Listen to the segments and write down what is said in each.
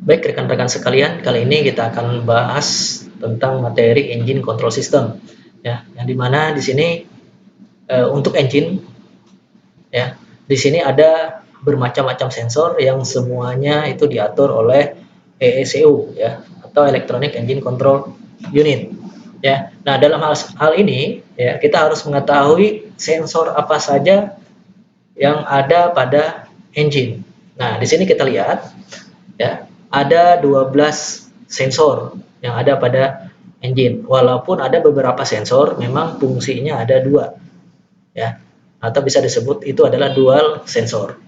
Baik rekan-rekan sekalian, kali ini kita akan bahas tentang materi engine control system, ya. Yang dimana di sini untuk engine, ya, di sini ada bermacam-macam sensor yang semuanya itu diatur oleh EECU, ya, atau Electronic Engine Control Unit, ya. Nah, dalam hal ini, ya, kita harus mengetahui sensor apa saja yang ada pada engine. Nah, di sini kita lihat, ya, ada 12 sensor yang ada pada engine, walaupun ada beberapa sensor memang fungsinya ada dua, ya, atau bisa disebut itu adalah dual sensor.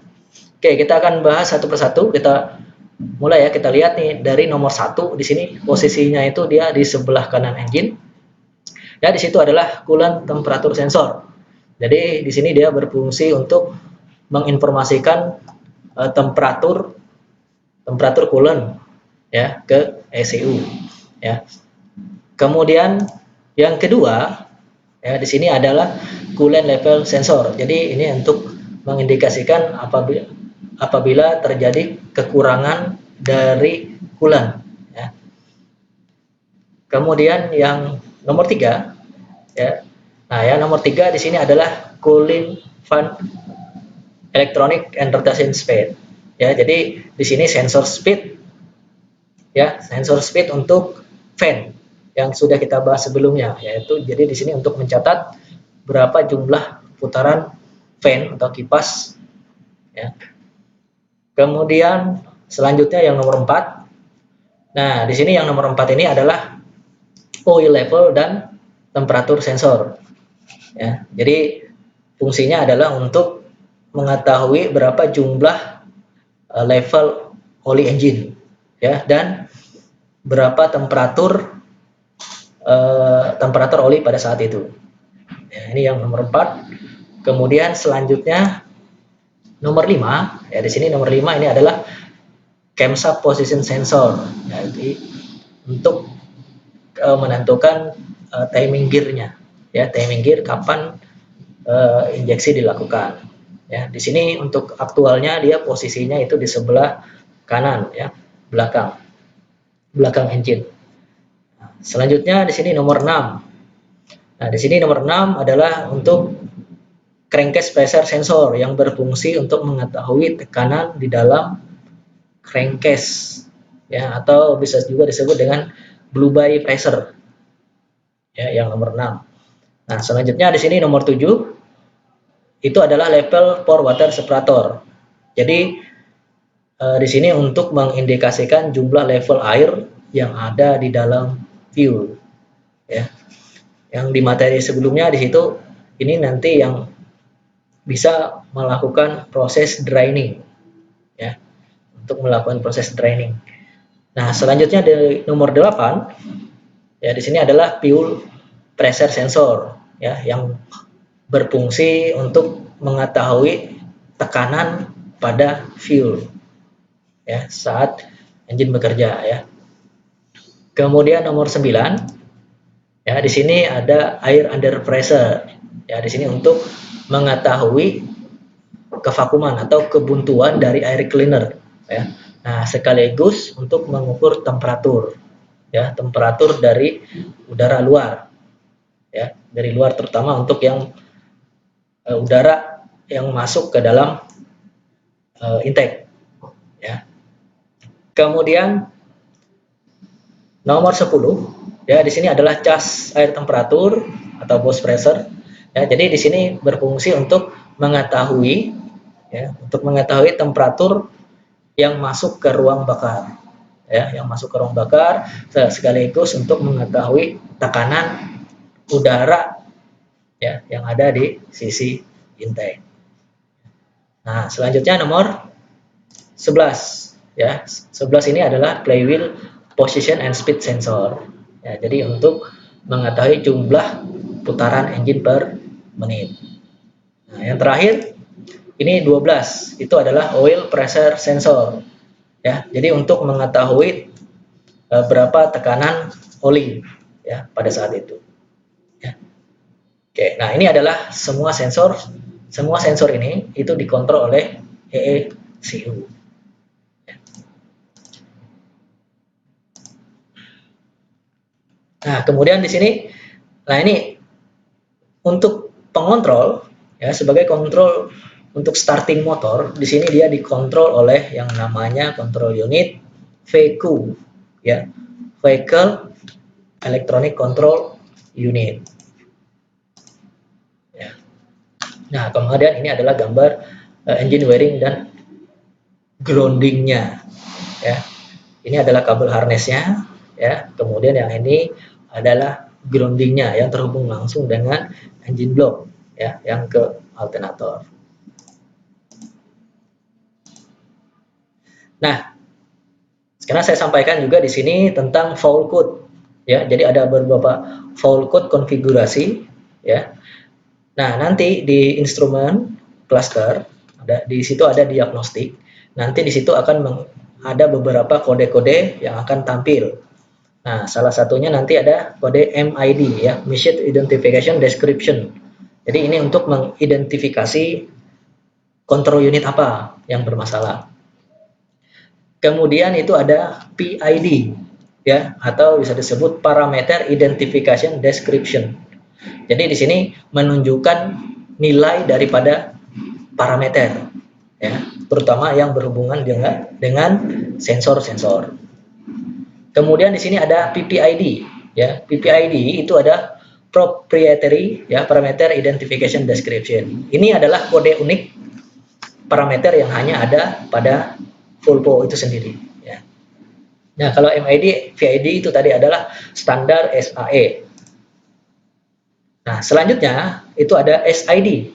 Oke, kita akan bahas satu persatu. Kita mulai, ya, kita lihat nih dari nomor satu. Di sini posisinya itu dia di sebelah kanan engine, ya. Di situ adalah coolant temperatur sensor. Jadi di sini dia berfungsi untuk menginformasikan temperatur coolant, ya, ke ECU, ya. Kemudian yang kedua, ya, di sini adalah coolant level sensor. Jadi ini untuk mengindikasikan apabila terjadi kekurangan dari coolant, ya. Kemudian yang nomor tiga, ya. Nah, yang nomor tiga di sini adalah cooling fan electronic and rotation speed, ya. Jadi di sini sensor speed, ya, sensor speed untuk fan yang sudah kita bahas sebelumnya, yaitu jadi di sini untuk mencatat berapa jumlah putaran fan atau kipas, ya. Kemudian selanjutnya yang nomor 4. Nah, di sini yang nomor 4 ini adalah oil level dan temperatur sensor, ya. Jadi fungsinya adalah untuk mengetahui berapa jumlah level oli engine, ya, dan berapa temperatur oli pada saat itu. Ya, ini yang nomor 4. Kemudian selanjutnya nomor 5, ya, di sini nomor 5 ini adalah camshaft position sensor. Ya, jadi untuk menentukan timing gearnya, ya, timing gear kapan injeksi dilakukan. Ya, di sini untuk aktualnya dia posisinya itu di sebelah kanan, ya, belakang engine. Selanjutnya di sini nomor 6. Nah, di sini nomor 6 adalah untuk crankcase pressure sensor yang berfungsi untuk mengetahui tekanan di dalam crankcase, ya, atau bisa juga disebut dengan blue by pressure, ya, yang nomor 6. Nah, selanjutnya di sini nomor 7 itu adalah level for water separator. Jadi di sini untuk mengindikasikan jumlah level air yang ada di dalam fuel, ya. Yang di materi sebelumnya di situ ini nanti yang bisa melakukan proses draining, ya, untuk melakukan proses draining. Nah, selanjutnya di nomor 8, ya, di sini adalah fuel pressure sensor, ya, yang berfungsi untuk mengetahui tekanan pada fuel, ya, saat engine bekerja, ya. Kemudian nomor 9, ya, di sini ada air under pressure, ya, di sini untuk mengetahui kevakuman atau kebuntuan dari air cleaner, ya. Nah, sekaligus untuk mengukur temperatur, ya, temperatur dari udara luar, ya, dari luar, terutama untuk yang udara yang masuk ke dalam intake, ya. Kemudian nomor 10, ya, di sini adalah cas air temperatur atau gauge pressure, ya. Jadi di sini berfungsi untuk mengetahui, ya, untuk mengetahui temperatur yang masuk ke ruang bakar, ya, yang masuk ke ruang bakar, sekaligus untuk mengetahui tekanan udara, ya, yang ada di sisi intake. Nah, selanjutnya nomor 11, ya. 11 ini adalah flywheel position and speed sensor, ya. Jadi untuk mengetahui jumlah putaran engine per menit. Nah, yang terakhir ini 12, itu adalah oil pressure sensor, ya. Jadi untuk mengetahui berapa tekanan oli, ya, pada saat itu, ya. Oke, nah ini adalah semua sensor ini itu dikontrol oleh EECU. Nah, kemudian di sini, nah ini untuk pengontrol, ya, sebagai kontrol untuk starting motor, di sini dia dikontrol oleh yang namanya control unit VECU, ya, Vehicle Electronic Control Unit. Ya. Nah, kemudian ini adalah gambar engine wiring dan groundingnya, ya. Ini adalah kabel harnessnya, ya. Kemudian yang ini adalah groundingnya yang terhubung langsung dengan engine block, ya, yang ke alternator. Nah, sekarang saya sampaikan juga di sini tentang fault code, ya. Jadi ada beberapa fault code konfigurasi, ya. Nah, nanti di instrumen cluster di situ ada diagnostik. Nanti di situ akan ada beberapa kode-kode yang akan tampil. Nah, salah satunya nanti ada kode MID, ya, Machine Identification Description. Jadi ini untuk mengidentifikasi control unit apa yang bermasalah. Kemudian itu ada PID, ya, atau bisa disebut Parameter Identification Description. Jadi di sini menunjukkan nilai daripada parameter, ya, terutama yang berhubungan dengan sensor-sensor. Kemudian di sini ada PPID, ya. PPID itu ada proprietary, ya, parameter identification description. Ini adalah kode unik parameter yang hanya ada pada Volvo itu sendiri, ya. Nah, kalau MID, VID itu tadi adalah standar SAE. Nah, selanjutnya itu ada SID.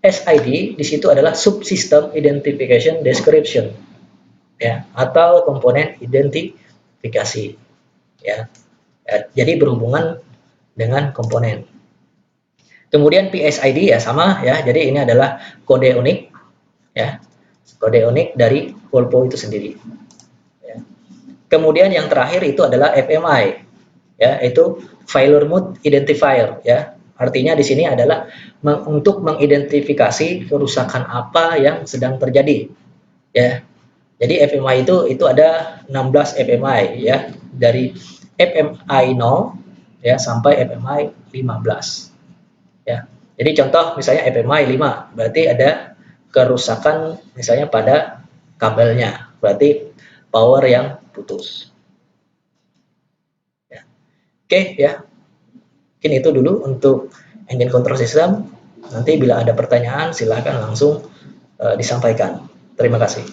SID di situ adalah Subsystem Identification Description, ya, atau komponen identifikasi, ya. Jadi berhubungan dengan komponen. Kemudian PSID ya sama, ya. Jadi ini adalah kode unik, ya, kode unik dari Volvo itu sendiri, ya. Kemudian yang terakhir itu adalah FMI, ya, itu Failure Mode Identifier, ya. Artinya di sini adalah untuk mengidentifikasi kerusakan apa yang sedang terjadi, ya. Jadi FMI itu ada 16 FMI, ya, dari FMI 0, ya, sampai FMI 15, ya. Jadi contoh misalnya FMI 5, berarti ada kerusakan misalnya pada kabelnya, berarti power yang putus, ya. Oke, ya. Mungkin itu dulu untuk engine control system. Nanti bila ada pertanyaan silakan langsung disampaikan. Terima kasih.